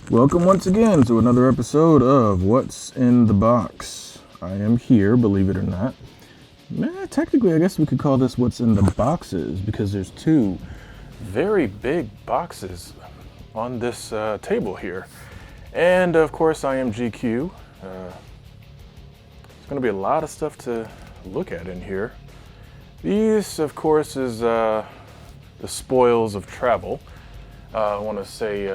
Welcome once again to another episode of What's in the Box. I am here, believe it or not. Technically, I guess we could call this What's in the Boxes because there's two very big boxes on this table here. And of course, I am GQ. There's going to be a lot of stuff to look at in here. These, of course, is the spoils of travel. I want to say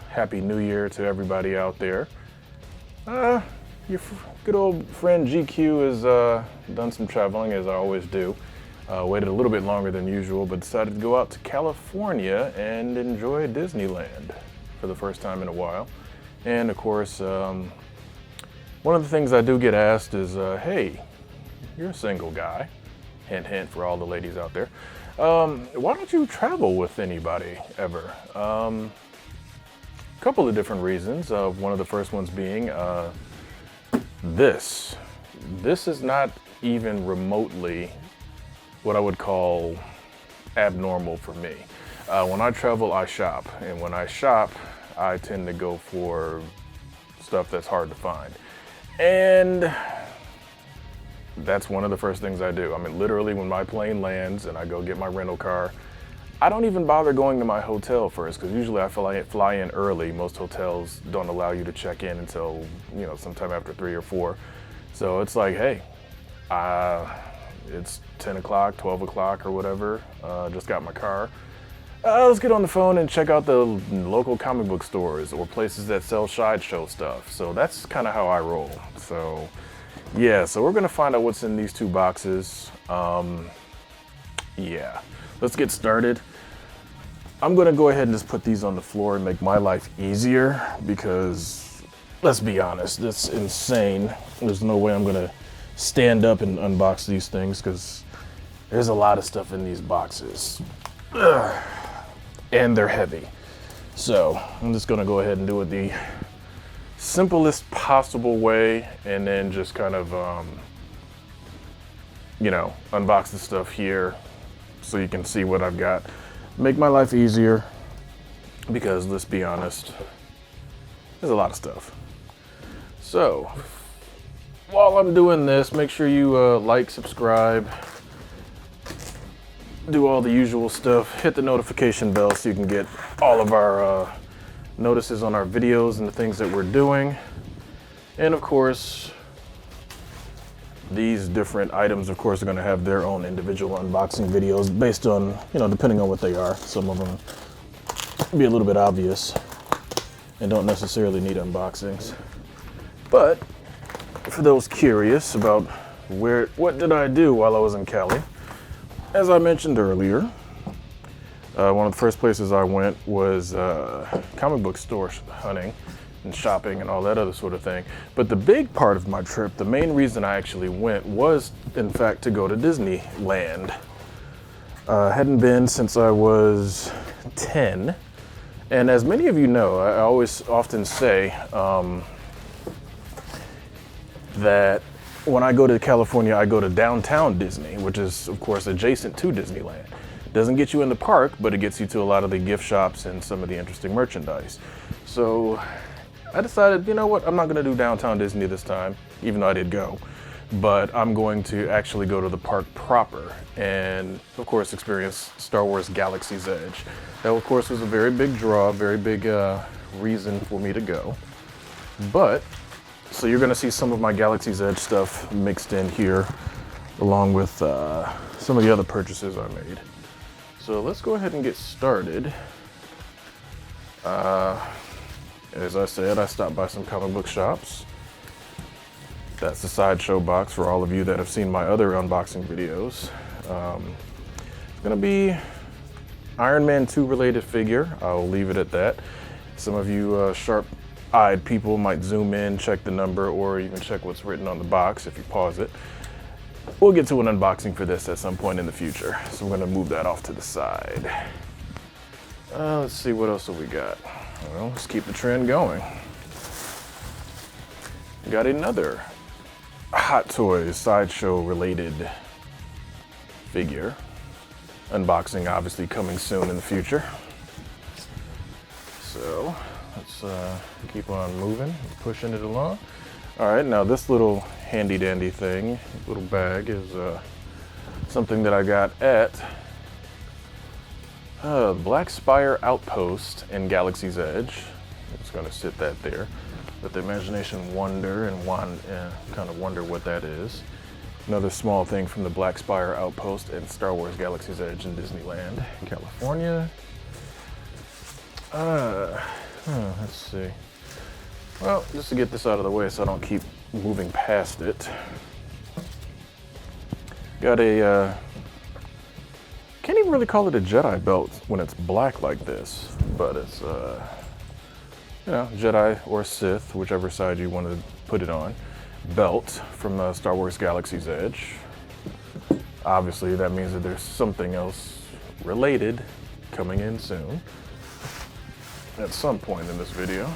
Happy New Year to everybody out there. Your good old friend GQ has done some traveling, as I always do. Waited a little bit longer than usual, but decided to go out to California and enjoy Disneyland for the first time in a while. And of course, one of the things I do get asked is, hey, you're a single guy. Hint, hint for all the ladies out there. Why don't you travel with anybody ever? A couple of different reasons. One of the first ones being this. This is not even remotely what I would call abnormal for me. When I travel, I shop. And when I shop, I tend to go for stuff that's hard to find. And that's one of the first things I do. I mean, literally when my plane lands and I go get my rental car, I don't even bother going to my hotel first, because usually I fly in early. Most hotels don't allow you to check in until, sometime after 3 or 4. So it's like, hey, it's 10 o'clock, 12 o'clock or whatever. Just got my car. Let's get on the phone and check out the local comic book stores or places that sell sideshow stuff. So that's kind of how I roll. So yeah, so we're gonna find out what's in these two boxes. Yeah, let's get started. I'm gonna go ahead and just put these on the floor and make my life easier because, let's be honest, that's insane. There's no way I'm gonna stand up and unbox these things because there's a lot of stuff in these boxes. Ugh. And they're heavy. So I'm just gonna go ahead and do it the simplest possible way and then just kind of, unbox the stuff here so you can see what I've got. Make my life easier because, let's be honest, there's a lot of stuff. So while I'm doing this, make sure you like, subscribe, do all the usual stuff, hit the notification bell so you can get all of our notices on our videos and the things that we're doing. And of course, these different items, of course, are going to have their own individual unboxing videos based on, depending on what they are. Some of them be a little bit obvious and don't necessarily need unboxings. But for those curious about what did I do while I was in Cali, as I mentioned earlier, one of the first places I went was comic book store hunting and shopping and all that other sort of thing. But the big part of my trip, the main reason I actually went was, in fact, to go to Disneyland. Hadn't been since I was 10. And as many of you know, I always often say that when I go to California, I go to downtown Disney, which is, of course, adjacent to Disneyland. Doesn't get you in the park, but it gets you to a lot of the gift shops and some of the interesting merchandise. So I decided, you know what, I'm not gonna do downtown Disney this time, even though I did go, but I'm going to actually go to the park proper and, of course, experience Star Wars Galaxy's Edge. That, of course, was a very big draw, very big reason for me to go. But, so you're gonna see some of my Galaxy's Edge stuff mixed in here, along with some of the other purchases I made. So let's go ahead and get started. As I said, I stopped by some comic book shops. That's the sideshow box for all of you that have seen my other unboxing videos. It's gonna be Iron Man 2 related figure. I'll leave it at that. Some of you sharp-eyed people might zoom in, check the number, or even check what's written on the box if you pause it. We'll get to an unboxing for this at some point in the future, so we're gonna move that off to the side. Let's see, what else have we got? Well, let's keep the trend going. Got another Hot Toys sideshow related figure. unboxing obviously coming soon in the future. So let's keep on moving, pushing it along. All right, now this little handy dandy thing, little bag, is something that I got at Black Spire Outpost in Galaxy's Edge. I'm just gonna sit that there. Let the imagination wander and kind of wonder what that is. Another small thing from the Black Spire Outpost in Star Wars Galaxy's Edge in Disneyland, California. Let's see. Well, just to get this out of the way so I don't keep moving past it. Got a, can't even really call it a Jedi belt when it's black like this, but it's, you know, Jedi or Sith, whichever side you want to put it on, belt from Star Wars Galaxy's Edge. Obviously, that means that there's something else related coming in soon at some point in this video.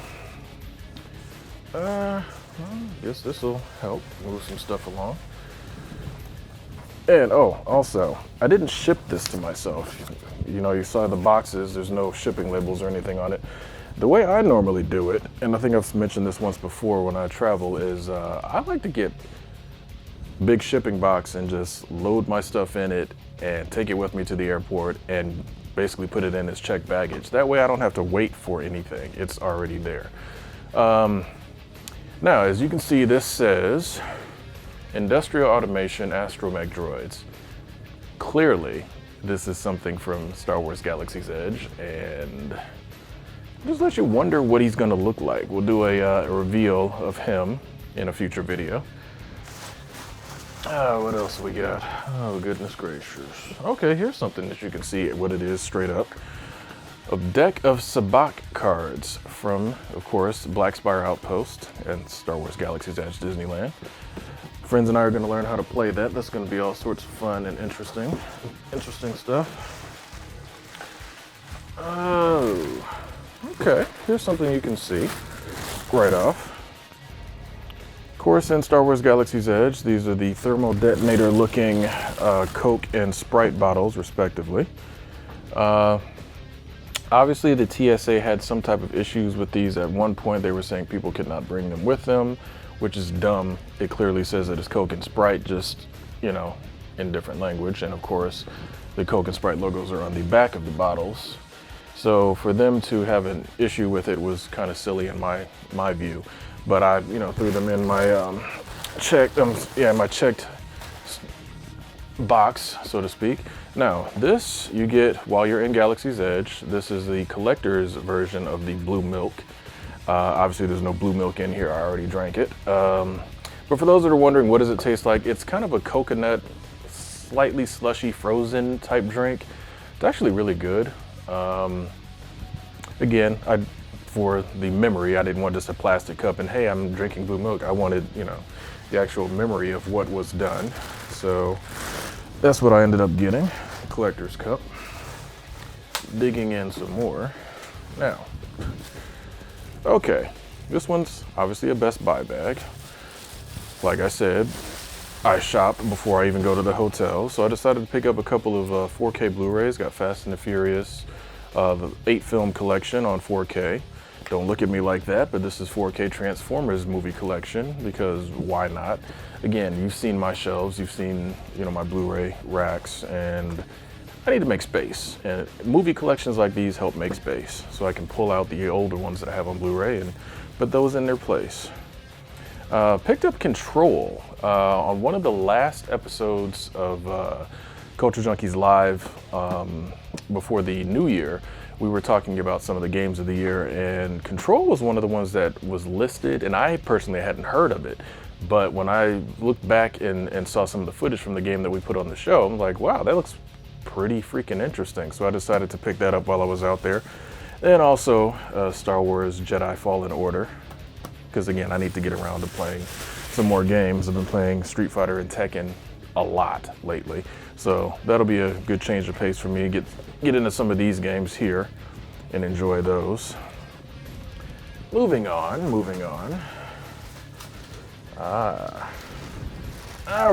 Well, I guess this will help move some stuff along. And oh, also, I didn't ship this to myself. You know, you saw the boxes, there's no shipping labels or anything on it. The way I normally do it, and I think I've mentioned this once before when I travel, is I like to get big shipping box and just load my stuff in it and take it with me to the airport and basically put it in as checked baggage. That way I don't have to wait for anything. It's already there. Now, as you can see, this says Industrial Automation Astromech Droids. Clearly, this is something from Star Wars Galaxy's Edge, and just let you wonder what he's gonna look like. We'll do a reveal of him in a future video. What else we got? Oh, goodness gracious. Okay, here's something that you can see what it is straight up. A deck of Sabacc cards from, of course, Black Spire Outpost and Star Wars Galaxy's Edge Disneyland. Friends and I are going to learn how to play that. That's going to be all sorts of fun and interesting stuff. Oh, okay. Here's something you can see right off. Of course, in Star Wars Galaxy's Edge, these are the thermal detonator looking Coke and Sprite bottles, respectively. Obviously, the TSA had some type of issues with these. At one point, they were saying people could not bring them with them, which is dumb. It clearly says that it's Coke and Sprite, just, you know, in different language. And of course, the Coke and Sprite logos are on the back of the bottles. So for them to have an issue with it was kind of silly in my view. But I, you know, threw them in my checked box, so to speak. Now, this you get while you're in Galaxy's Edge. This is the collector's version of the blue milk. Obviously, there's no blue milk in here. I already drank it. But for those that are wondering, what does it taste like? It's kind of a coconut, slightly slushy, frozen type drink. It's actually really good. Again, for the memory, I didn't want just a plastic cup and hey, I'm drinking blue milk. I wanted, you know, the actual memory of what was done. So that's what I ended up getting, collector's cup. Digging in some more. Now, okay, this one's obviously a Best Buy bag. Like I said, I shop before I even go to the hotel, so I decided to pick up a couple of 4K Blu-rays. Got Fast and the Furious, the 8-film collection on 4K. Don't look at me like that, but this is 4K Transformers movie collection, because why not? Again, you've seen my shelves, you've seen, you know, my Blu-ray racks, and I need to make space. And movie collections like these help make space, so I can pull out the older ones that I have on Blu-ray and put those in their place. Picked up Control on one of the last episodes of Culture Junkies Live before the new year. We were talking about some of the games of the year, and Control was one of the ones that was listed, and I personally hadn't heard of it. But when I looked back and saw some of the footage from the game that we put on the show, I'm like, wow, that looks pretty freaking interesting. So I decided to pick that up while I was out there. And also Star Wars Jedi Fallen Order, because again, I need to get around to playing some more games. I've been playing Street Fighter and Tekken a lot lately. So that'll be a good change of pace for me. Get into some of these games here and enjoy those. Moving on. Now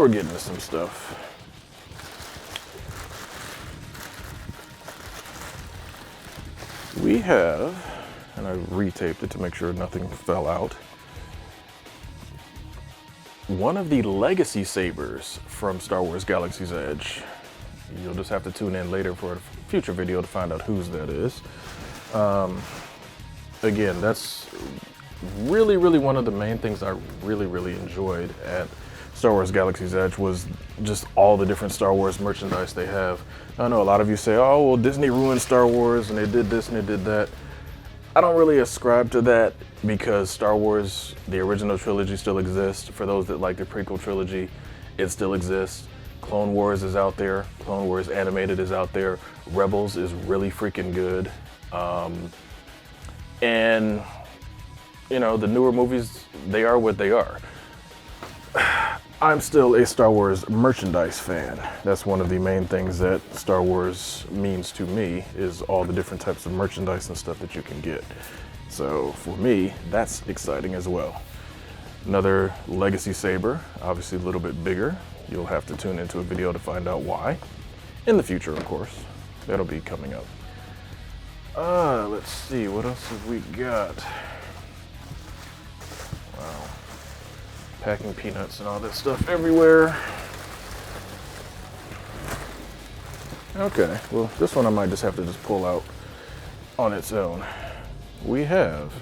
we're getting to some stuff. we have, and I retaped it to make sure nothing fell out, one of the legacy sabers from Star Wars Galaxy's Edge. You'll just have to tune in later for a future video to find out whose that is. Again, that's really one of the main things I really enjoyed at Star Wars Galaxy's Edge was just all the different Star Wars merchandise they have. I know a lot of you say, oh, well, Disney ruined Star Wars and they did this and they did that. I don't really ascribe to that because Star Wars, the original trilogy, still exists. For those that like the prequel trilogy, it still exists. Clone Wars is out there. Clone Wars Animated is out there. Rebels is really freaking good. And, you know, the newer movies, they are what they are. I'm still a Star Wars merchandise fan. That's one of the main things that Star Wars means to me, is all the different types of merchandise and stuff that you can get. So for me, that's exciting as well. Another legacy saber, obviously a little bit bigger. You'll have to tune into a video to find out why. In the future, of course. That'll be coming up. Let's see, what else have we got? Wow. Packing peanuts and all that stuff everywhere. Okay, well, this one I might just have to just pull out on its own. We have,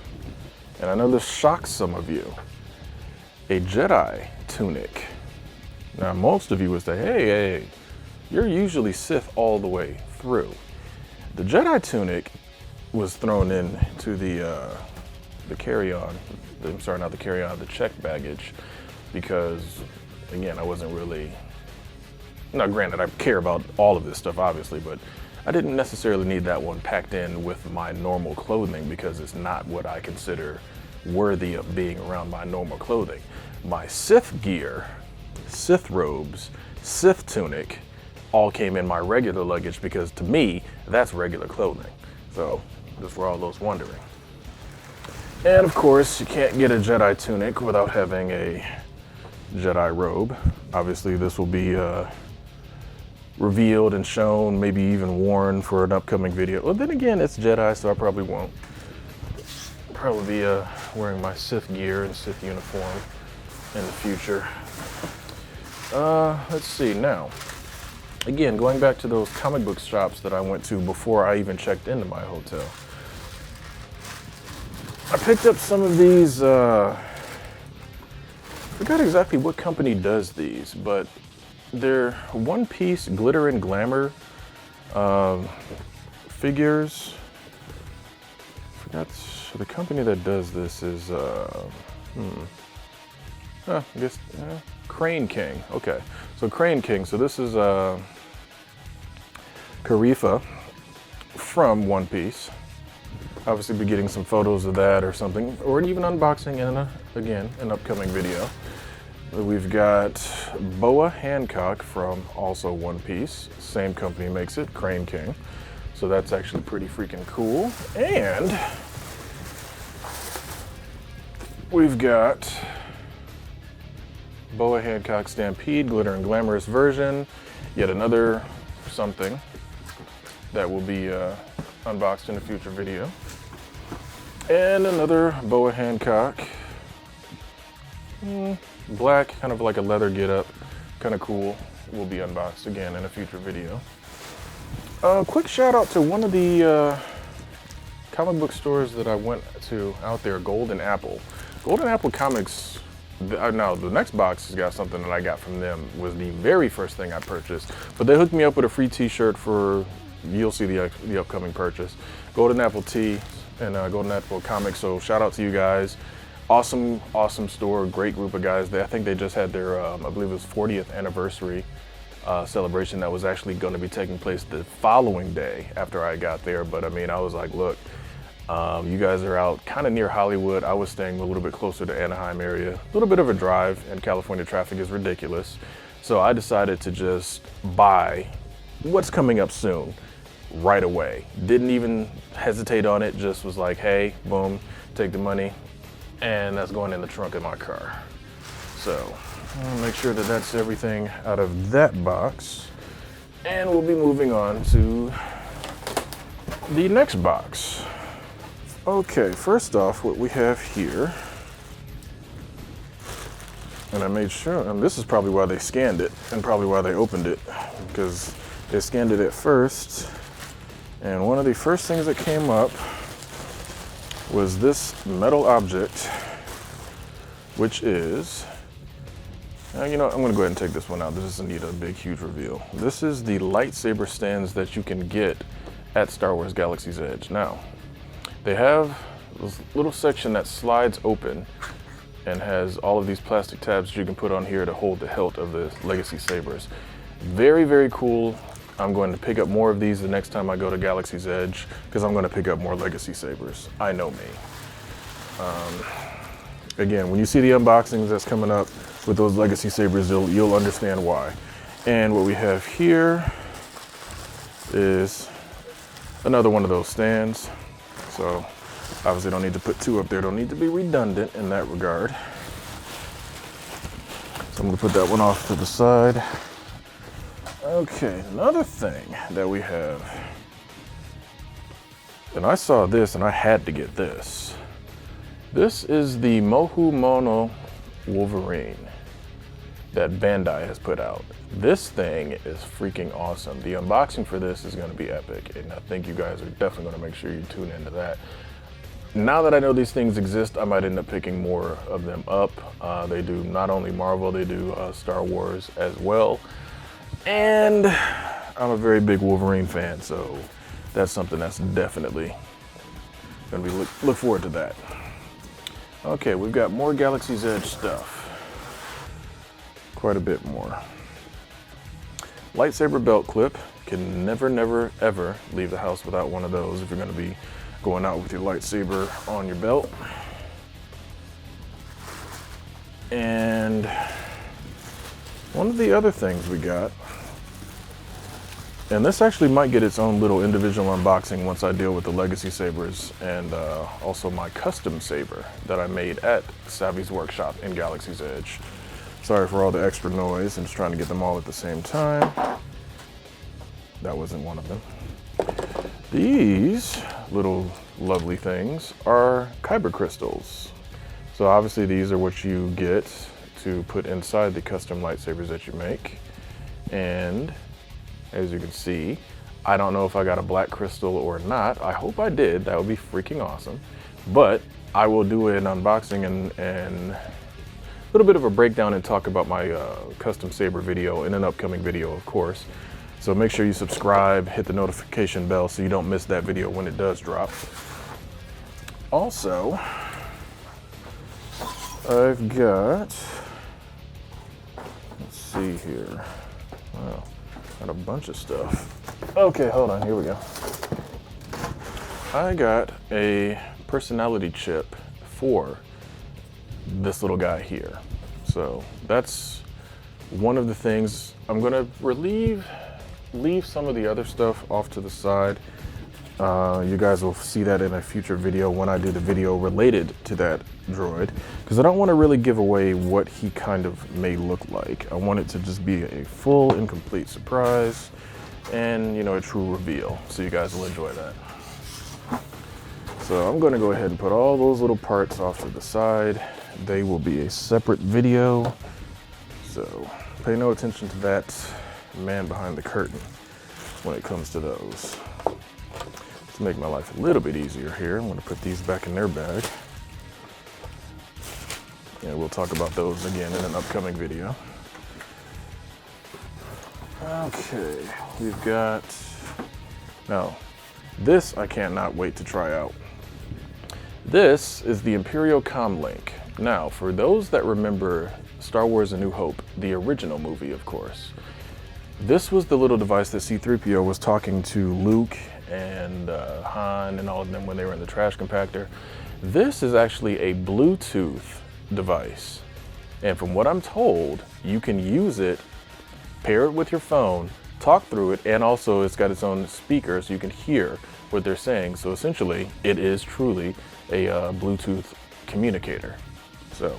and I know this shocks some of you, a Jedi tunic. Now, most of you would say, hey, you're usually Sith all the way through. The Jedi tunic was thrown into the carry-on, I'm sorry, not the carry-on, the checked baggage, because, again, I wasn't really, now granted, I care about all of this stuff, obviously, but I didn't necessarily need that one packed in with my normal clothing because it's not what I consider worthy of being around my normal clothing. My Sith gear, Sith robes, Sith tunic, all came in my regular luggage because to me, that's regular clothing. So, just for all those wondering. And of course, you can't get a Jedi tunic without having a Jedi robe. Obviously, this will be revealed and shown, maybe even worn for an upcoming video. Well, then again, it's Jedi, so I probably won't. Probably be wearing my Sith gear and Sith uniform in the future. Let's see now. Again, going back to those comic book shops that I went to before I even checked into my hotel. I picked up some of these, I forgot exactly what company does these, but they're one-piece glitter and glamour figures. I forgot the company that does this is, I guess, Crane King. Okay, so Crane King. So this is Karifa from One Piece. Obviously be getting some photos of that or something, or even unboxing in again, an upcoming video. We've got Boa Hancock from also One Piece. Same company makes it, Crane King. So that's actually pretty freaking cool. And we've got Boa Hancock Stampede Glitter and Glamorous version. Yet another something that will be unboxed in a future video. And another Boa Hancock. Black, kind of like a leather get-up. Kind of cool. Will be unboxed again in a future video. Quick shout out to one of the comic book stores that I went to out there, Golden Apple. Golden Apple Comics, now the next box has got something that I got from them, was the very first thing I purchased. But they hooked me up with a free t-shirt for, you'll see the upcoming purchase. Golden Apple Tea and Golden Apple Comics, so shout out to you guys. Awesome store, great group of guys. I think they just had their, I believe it was 40th anniversary celebration that was actually going to be taking place the following day after I got there. But I mean, I was like, look, you guys are out kind of near Hollywood. I was staying a little bit closer to Anaheim area. A little bit of a drive, and California traffic is ridiculous. So I decided to just buy what's coming up soon right away. Didn't even hesitate on it, just was like, hey, boom, take the money, and that's going in the trunk of my car. So I'll make sure that that's everything out of that box. And we'll be moving on to the next box. Okay, first off, what we have here, and I made sure, and this is probably why they scanned it and probably why they opened it, because they scanned it at first, and one of the first things that came up was this metal object, which is, you know, I'm gonna go ahead and take this one out. This doesn't need a big, huge reveal. This is the lightsaber stands that you can get at Star Wars Galaxy's Edge. Now, they have this little section that slides open and has all of these plastic tabs you can put on here to hold the hilt of the Legacy sabers. Very, very cool. I'm going to pick up more of these the next time I go to Galaxy's Edge, because I'm going to pick up more Legacy sabers. I know me. Again, when you see the unboxings that's coming up with those Legacy sabers, you'll understand why. And what we have here is another one of those stands. So obviously don't need to put two up there. Don't need to be redundant in that regard. So I'm going to put that one off to the side. Okay, another thing that we have, and I saw this and I had to get this. This is the Mohu Mono Wolverine that Bandai has put out. This thing is freaking awesome. The unboxing for this is going to be epic, and I think you guys are definitely going to make sure you tune into that. Now that I know these things exist, I might end up picking more of them up. They do not only Marvel, they do Star Wars as well. And I'm a very big Wolverine fan, so that's something that's definitely gonna be look forward to that. Okay, we've got more Galaxy's Edge stuff. Quite a bit more. Lightsaber belt clip. Can never, ever leave the house without one of those if you're gonna be going out with your lightsaber on your belt. And one of the other things we got, and this actually might get its own little individual unboxing once I deal with the Legacy sabers and also my custom saber that I made at Savvy's workshop in Galaxy's Edge. Sorry for all the extra noise. I'm just trying to get them all at the same time. That wasn't one of them. These little lovely things are kyber crystals. So obviously these are what you get to put inside the custom lightsabers that you make. And as you can see, I don't know if I got a black crystal or not. I hope I did. That would be freaking awesome. But I will do an unboxing and a little bit of a breakdown and talk about my custom saber video in an upcoming video, of course. So make sure you subscribe, hit the notification bell so you don't miss that video when it does drop. Also, I've got, let's see here. Wow, got a bunch of stuff. Okay, hold on, here we go. I got a personality chip for this little guy here. So that's one of the things. I'm gonna leave some of the other stuff off to the side. You guys will see that in a future video when I do the video related to that droid, because I don't want to really give away what he kind of may look like. I want it to just be a full and complete surprise and, you know, a true reveal, so you guys will enjoy that. So I'm going to go ahead and put all those little parts off to the side. They will be a separate video, so pay no attention to that man behind the curtain when it comes to those. To make my life a little bit easier here, I'm going to put these back in their bag, and we'll talk about those again in an upcoming video. Okay, we've got, now this I cannot wait to try out. This is the Imperial Comlink. Now, for those that remember Star Wars A New Hope, the original movie, of course, this was the little device that C-3PO was talking to Luke and Han and all of them when they were in the trash compactor. This is actually a Bluetooth device. And from what I'm told, you can use it, pair it with your phone, talk through it, and also it's got its own speaker so you can hear what they're saying. So essentially, it is truly a Bluetooth communicator. So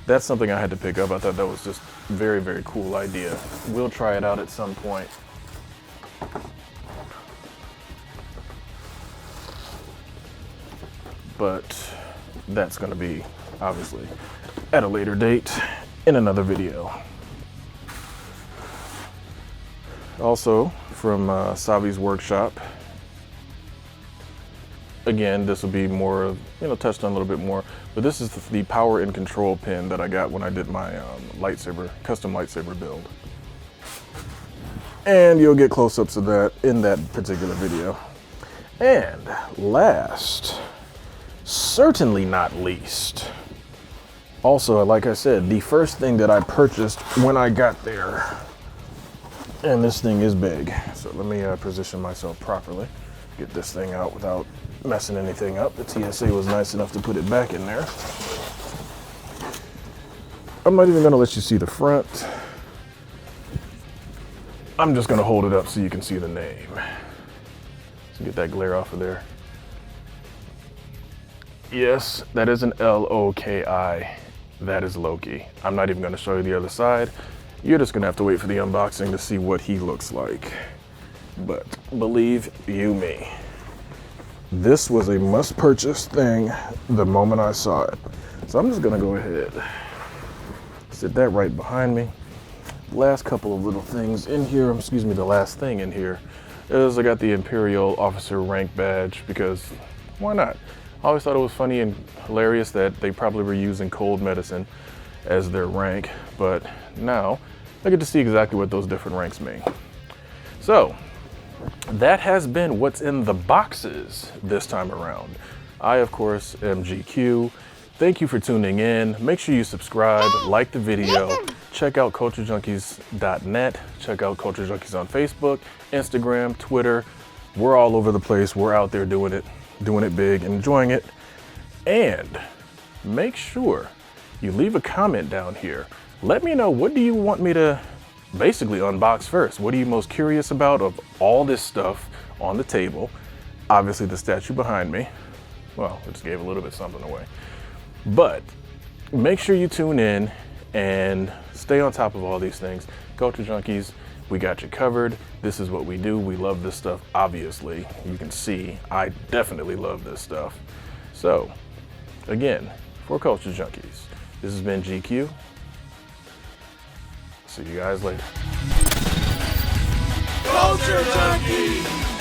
that's something I had to pick up. I thought that was just very, very cool idea. We'll try it out at some point. but that's gonna be obviously at a later date in another video. Also from Savi's workshop. Again, this will be more of, touched on a little bit more, but this is the power and control pin that I got when I did my custom lightsaber build. And you'll get close-ups of that in that particular video. And last, certainly not least, also, like I said, the first thing that I purchased when I got there, and this thing is big, so let me position myself properly, get this thing out without messing anything up. The TSA was nice enough to put it back in there. I'm not even gonna let you see the front. I'm just gonna hold it up so you can see the name. So get that glare off of there. Yes, that is an L-O-K-I. That is Loki. I'm not even gonna show you the other side. You're just gonna have to wait for the unboxing to see what he looks like. But believe you me, this was a must-purchase thing the moment I saw it. So I'm just gonna go ahead, sit that right behind me. Last couple of little things in here, excuse me, the last thing in here is I got the Imperial Officer rank badge because why not? I always thought it was funny and hilarious that they probably were using cold medicine as their rank, but now I get to see exactly what those different ranks mean. So that has been what's in the boxes this time around. I, of course, am GQ. Thank you for tuning in. Make sure you subscribe, like the video, check out culturejunkies.net, check out Culture Junkies on Facebook, Instagram, Twitter. We're all over the place. We're out there doing it big, enjoying it. And make sure you leave a comment down here. Let me know, what do you want me to basically unbox first? What are you most curious about of all this stuff on the table? Obviously the statue behind me. Well, it just gave a little bit something away. But make sure you tune in and stay on top of all these things. Culture Junkies, we got you covered. This is what we do. We love this stuff, obviously. You can see I definitely love this stuff. So, again, for Culture Junkies, this has been GQ. See you guys later. Culture Junkies!